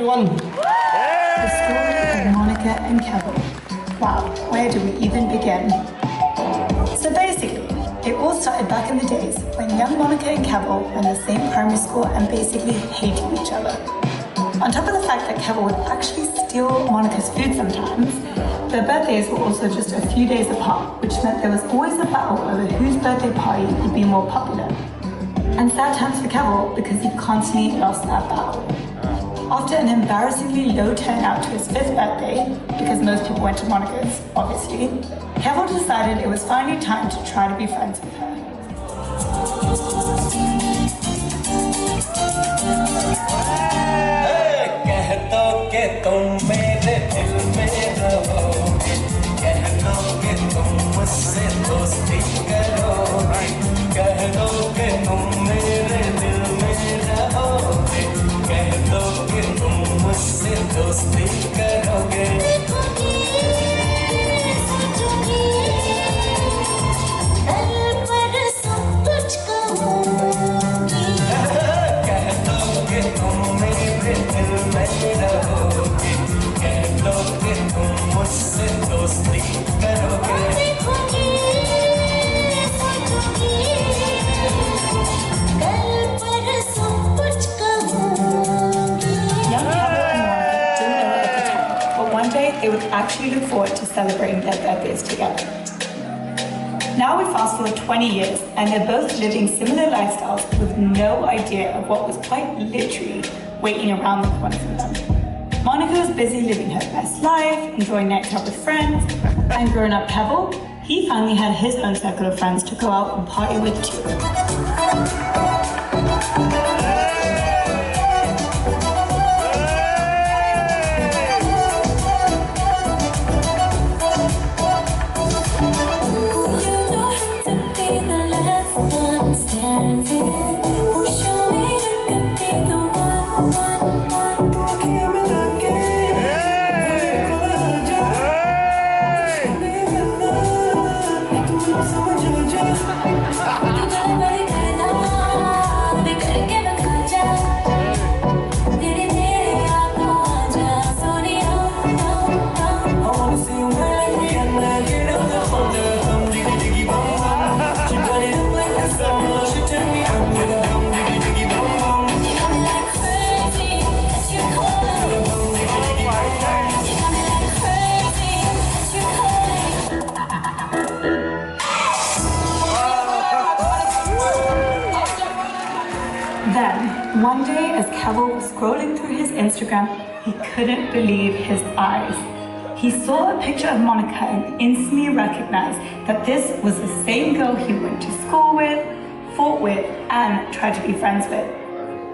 everyone. The story of Monica and Keval. Wow, where do we even begin? So basically, it all started back in the days when young Monica and Keval were in the same primary school and basically hated each other. On top of the fact that Keval would actually steal Monica's food sometimes, their birthdays were also just a few days apart, which meant there was always a battle over whose birthday party would be more popular. And sad times for Keval because he constantly lost that battle. After an embarrassingly low turnout to his 5th birthday, because most people went to Monica's, obviously, Keval decided it was finally time to try to be friends with her. They would actually look forward to celebrating their birthdays together. Now we fast forward 20 years and they're both living similar lifestyles with no idea of what was quite literally waiting around the corner from them. Monica was busy living her best life, enjoying nights out with friends, and growing up Keval, he finally had his own circle of friends to go out and party with too. Then, one day as Keval was scrolling through his Instagram, he couldn't believe his eyes. He saw a picture of Monica and instantly recognized that this was the same girl he went to school with, fought with, and tried to be friends with.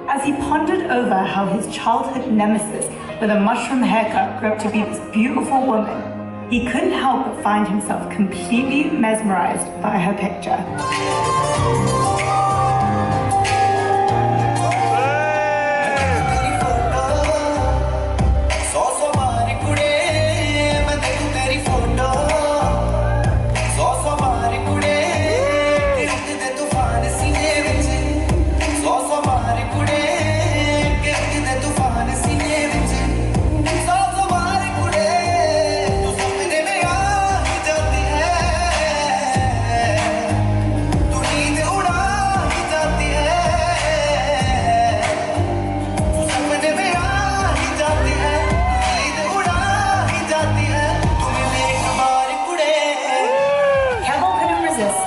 As he pondered over how his childhood nemesis with a mushroom haircut grew up to be this beautiful woman, he couldn't help but find himself completely mesmerized by her picture.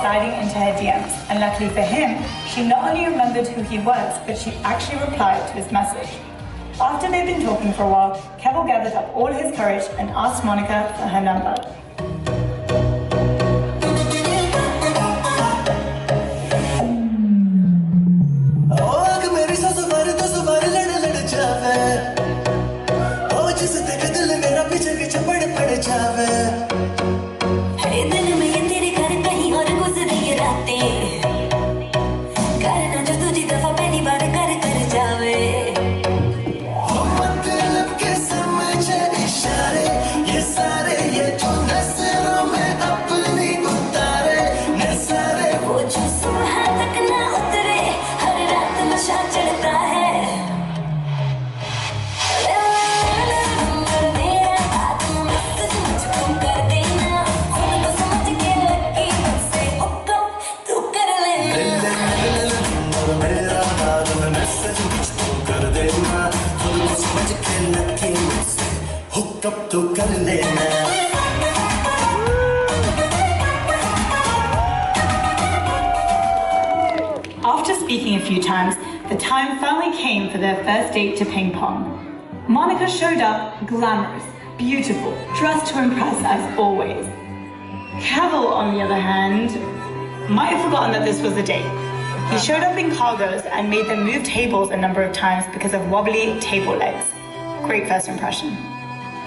Sliding into her DMs, and luckily for him, she not only remembered who he was, but she actually replied to his message. After they'd been talking for a while, Keval gathered up all his courage and asked Monica for her number. ये सारे ये जो लगे मुझसे hookup तो कर लेना After speaking a few times, the time finally came for their first date to ping pong. Monica showed up glamorous, beautiful, dressed to impress as always. Keval, on the other hand, might have forgotten that this was a date. He showed up in cargos and made them move tables a number of times because of wobbly table legs. Great first impression.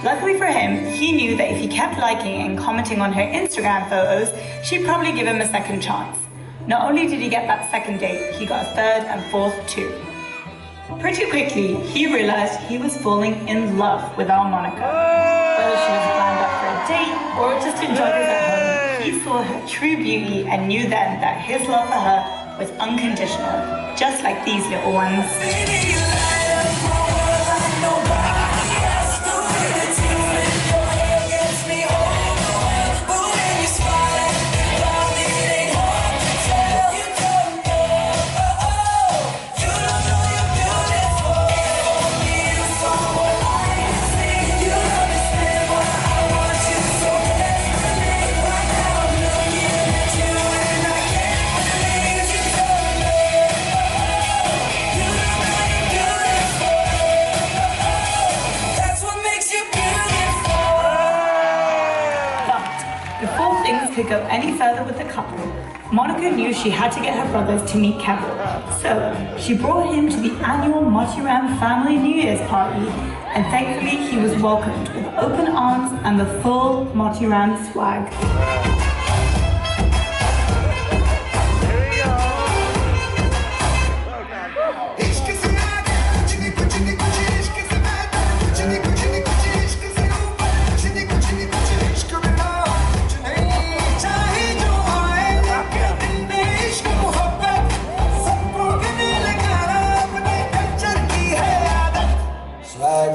Luckily for him, he knew that if he kept liking and commenting on her Instagram photos, she'd probably give him a second chance. Not only did he get that second date, he got a third and fourth too. Pretty quickly, he realized he was falling in love with our Monica. Whether she was planned up for a date or just enjoyed us at home, he saw her true beauty and knew then that his love for her was unconditional, just like these little ones. Before things could go any further with the couple, Monica knew she had to get her brothers to meet Keval. So she brought him to the annual Motiram family New Year's party, and thankfully he was welcomed with open arms and the full Motiram swag.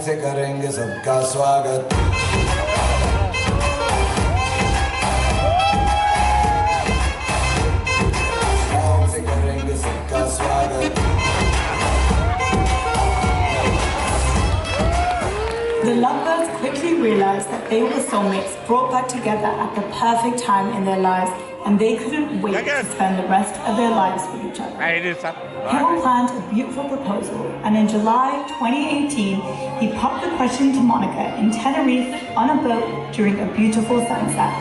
से करेंगे सबका स्वागत से करेंगे सबका स्वागत The lovebirds quickly realized that they were soulmates brought back together at the perfect time in their lives, and they couldn't wait to spend the rest of their lives with each other. Keval planned a beautiful proposal, and in July 2018, he popped the question to Monica in Tenerife on a boat during a beautiful sunset.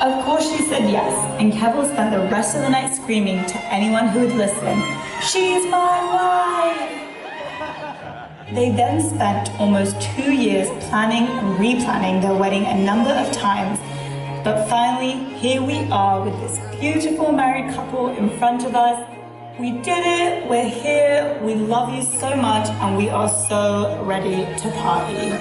Of course she said yes, and Keval spent the rest of the night screaming to anyone who would listen, "She's my wife!" They then spent almost 2 years planning and replanning their wedding a number of times. But finally, here we are with this beautiful married couple in front of us. We did it, we're here, we love you so much, and we are so ready to party.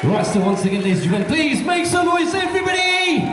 Right, so once again, ladies and gentlemen, please make some noise, everybody!